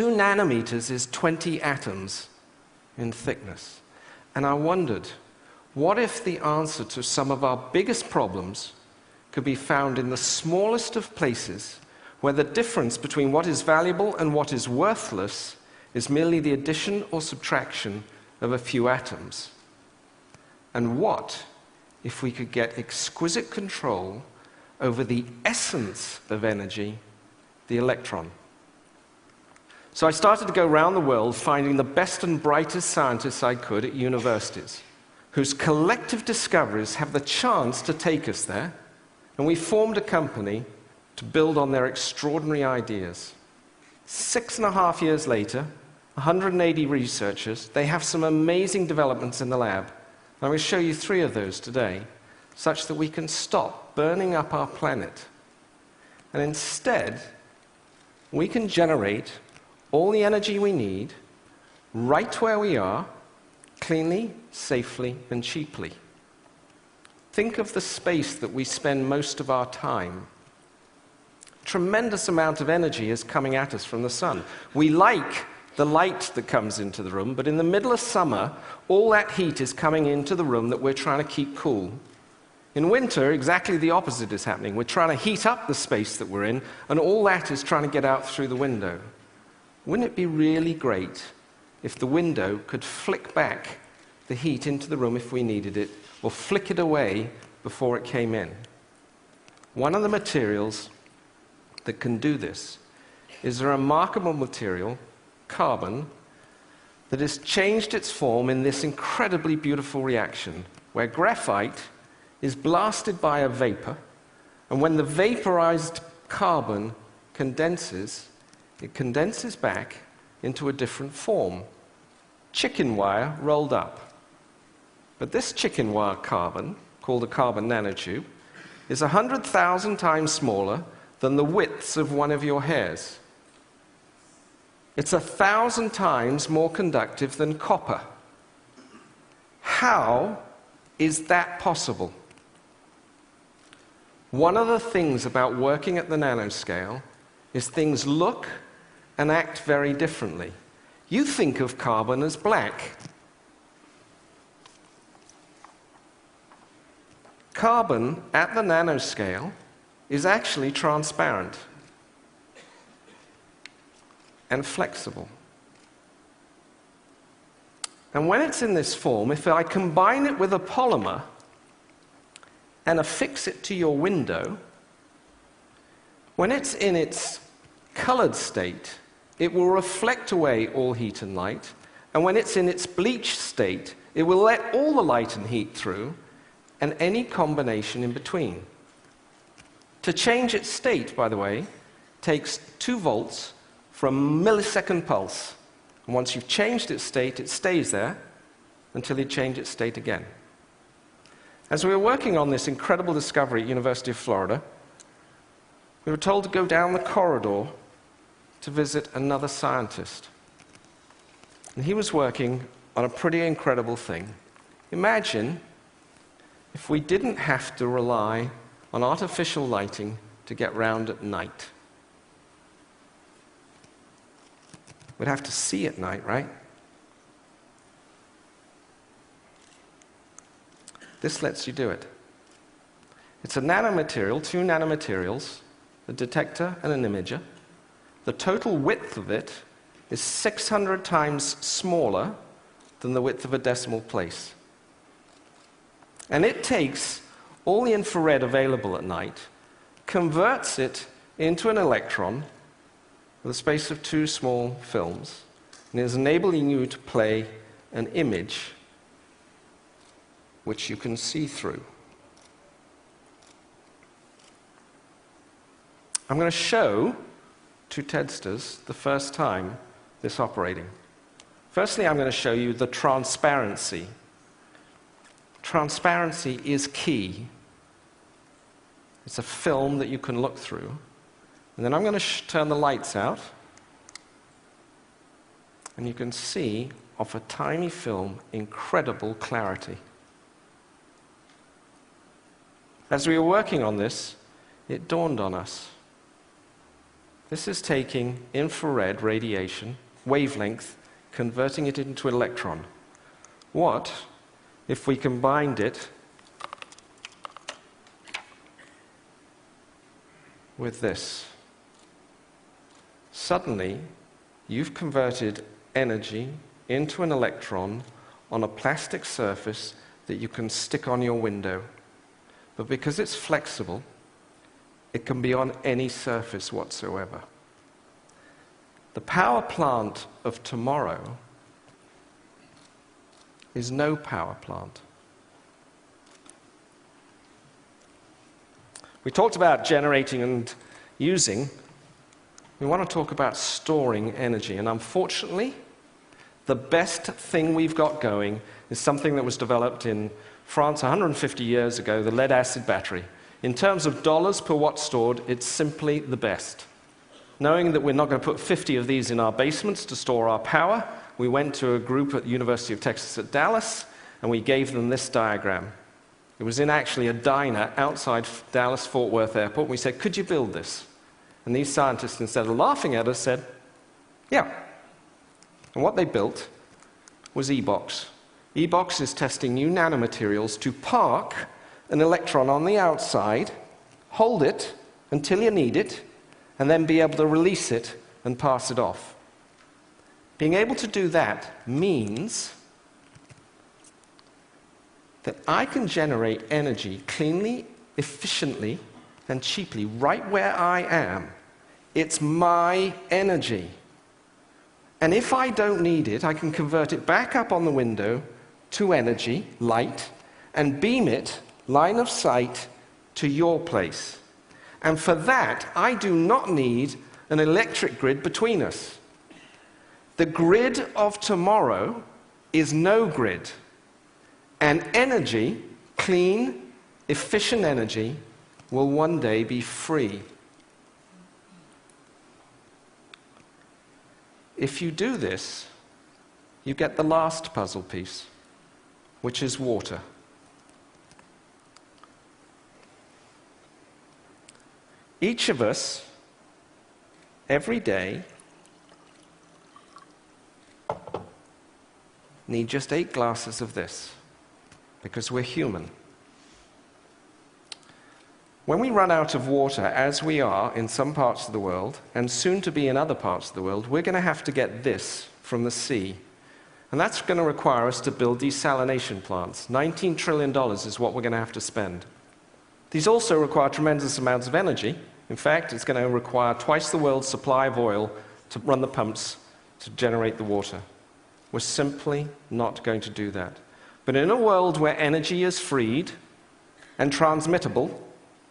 2 nanometers is 20 atoms in thickness. And I wondered, what if the answer to some of our biggest problems could be found in the smallest of places, where the difference between what is valuable and what is worthless is merely the addition or subtraction of a few atoms? And what if we could get exquisite control over the essence of energy, the electron? So I started to go around the world finding the best and brightest scientists I could at universities, whose collective discoveries have the chance to take us there, and we formed a company to build on their extraordinary ideas. 6.5 years later, 180 researchers, they have some amazing developments in the lab. And I'm going to show you 3 of those today, such that we can stop burning up our planet. And instead, we can generate all the energy we need right where we are, cleanly, safely, and cheaply. Think of the space that we spend most of our time. Tremendous amount of energy is coming at us from the sun. We like the light that comes into the room, but in the middle of summer, all that heat is coming into the room that we're trying to keep cool. In winter, exactly the opposite is happening. We're trying to heat up the space that we're in, and all that is trying to get out through the window. Wouldn't it be really great if the window could flick back the heat into the room if we needed it, or flick it away before it came in? One of the materials that can do this is a remarkable material, carbon, that has changed its form in this incredibly beautiful reaction, where graphite is blasted by a vapor, and when the vaporized carbon condenses, it condenses back into a different form. Chicken wire rolled up. But this chicken wire carbon, called a carbon nanotube, is 100,000 times smaller than the widths of one of your hairs. It's 1,000 times more conductive than copper. How is that possible? One of the things about working at the nanoscale is things look and act very differently. You think of carbon as black. Carbon at the nanoscale is actually transparent and flexible. And when it's in this form, if I combine it with a polymer and affix it to your window, when it's in its colored state, it will reflect away all heat and light, and when it's in its bleached state, it will let all the light and heat through, and any combination in between. To change its state, by the way, takes 2 volts for a millisecond pulse. And once you've changed its state, it stays there until you change its state again. As we were working on this incredible discovery at University of Florida, we were told to go down the corridor to visit another scientist. And he was working on a pretty incredible thing. Imagine if we didn't have to rely on artificial lighting to get round at night. We'd have to see at night, right? This lets you do it. It's a nanomaterial, 2 nanomaterials, a detector and an imager. The total width of it is 600 times smaller than the width of a decimal place. And it takes all the infrared available at night, converts it into an electron with a space of 2 small films, and is enabling you to play an image which you can see through. I'm going to show to TEDsters the first time this operating. Firstly, I'm going to show you the transparency. Transparency is key. It's a film that you can look through. And then I'm going to turn the lights out, and you can see, off a tiny film, incredible clarity. As we were working on this, it dawned on us. This is taking infrared radiation, wavelength, converting it into an electron. What if we combined it with this? Suddenly, you've converted energy into an electron on a plastic surface that you can stick on your window. But because it's flexible, it can be on any surface whatsoever. The power plant of tomorrow is no power plant. We talked about generating and using. We want to talk about storing energy. And unfortunately, the best thing we've got going is something that was developed in France 150 years ago, the lead-acid battery. In terms of dollars per watt stored, it's simply the best. Knowing that we're not going to put 50 of these in our basements to store our power, we went to a group at the University of Texas at Dallas, and we gave them this diagram. It was in actually a diner outside Dallas-Fort Worth Airport. We said, could you build this? And these scientists, instead of laughing at us, said, yeah. And what they built was e-Box. e-Box is testing new nanomaterials to park an electron on the outside, hold it until you need it, and then be able to release it and pass it off. Being able to do that means that I can generate energy cleanly, efficiently, and cheaply right where I am. It's my energy. And if I don't need it, I can convert it back up on the window to energy, light, and beam it, line of sight, to your place. And for that, I do not need an electric grid between us. The grid of tomorrow is no grid. And energy, clean, efficient energy, will one day be free. If you do this, you get the last puzzle piece, which is water. Each of us, every day, need just 8 glasses of this, because we're human. When we run out of water, as we are in some parts of the world, and soon to be in other parts of the world, we're going to have to get this from the sea. And that's going to require us to build desalination plants. $19 trillion is what we're going to have to spend. These also require tremendous amounts of energy. In fact, it's going to require twice the world's supply of oil to run the pumps to generate the water. We're simply not going to do that. But in a world where energy is freed and transmittable,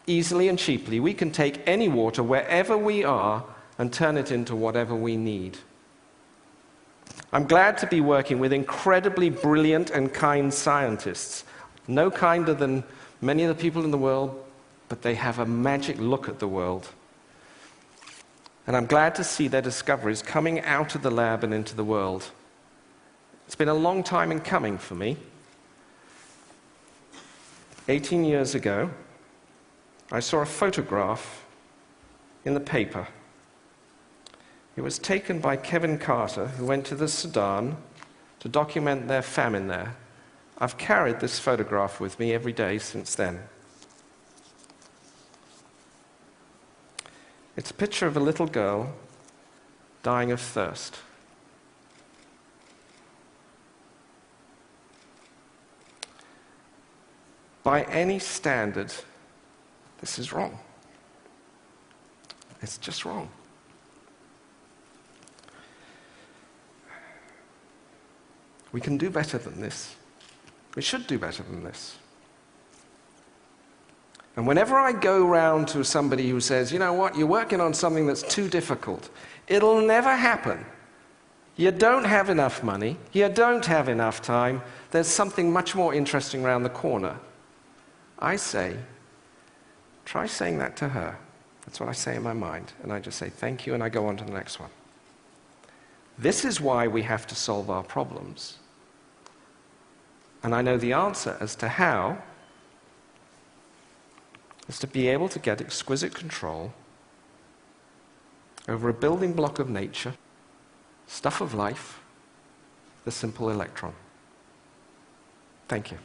easily and cheaply, we can take any water wherever we are and turn it into whatever we need. I'm glad to be working with incredibly brilliant and kind scientists, no kinder than many of the people in the world, but they have a magic look at the world. And I'm glad to see their discoveries coming out of the lab and into the world. It's been a long time in coming for me. 18 years ago, I saw a photograph in the paper. It was taken by Kevin Carter, who went to the Sudan to document their famine there. I've carried this photograph with me every day since then. It's a picture of a little girl dying of thirst. By any standard, this is wrong. It's just wrong. We can do better than this. We should do better than this. And whenever I go round to somebody who says, you know what, you're working on something that's too difficult, it'll never happen. You don't have enough money, you don't have enough time, there's something much more interesting around the corner. I say, try saying that to her. That's what I say in my mind. And I just say, thank you, and I go on to the next one. This is why we have to solve our problems. And I know the answer as to how is to be able to get exquisite control over a building block of nature, stuff of life, the simple electron. Thank you.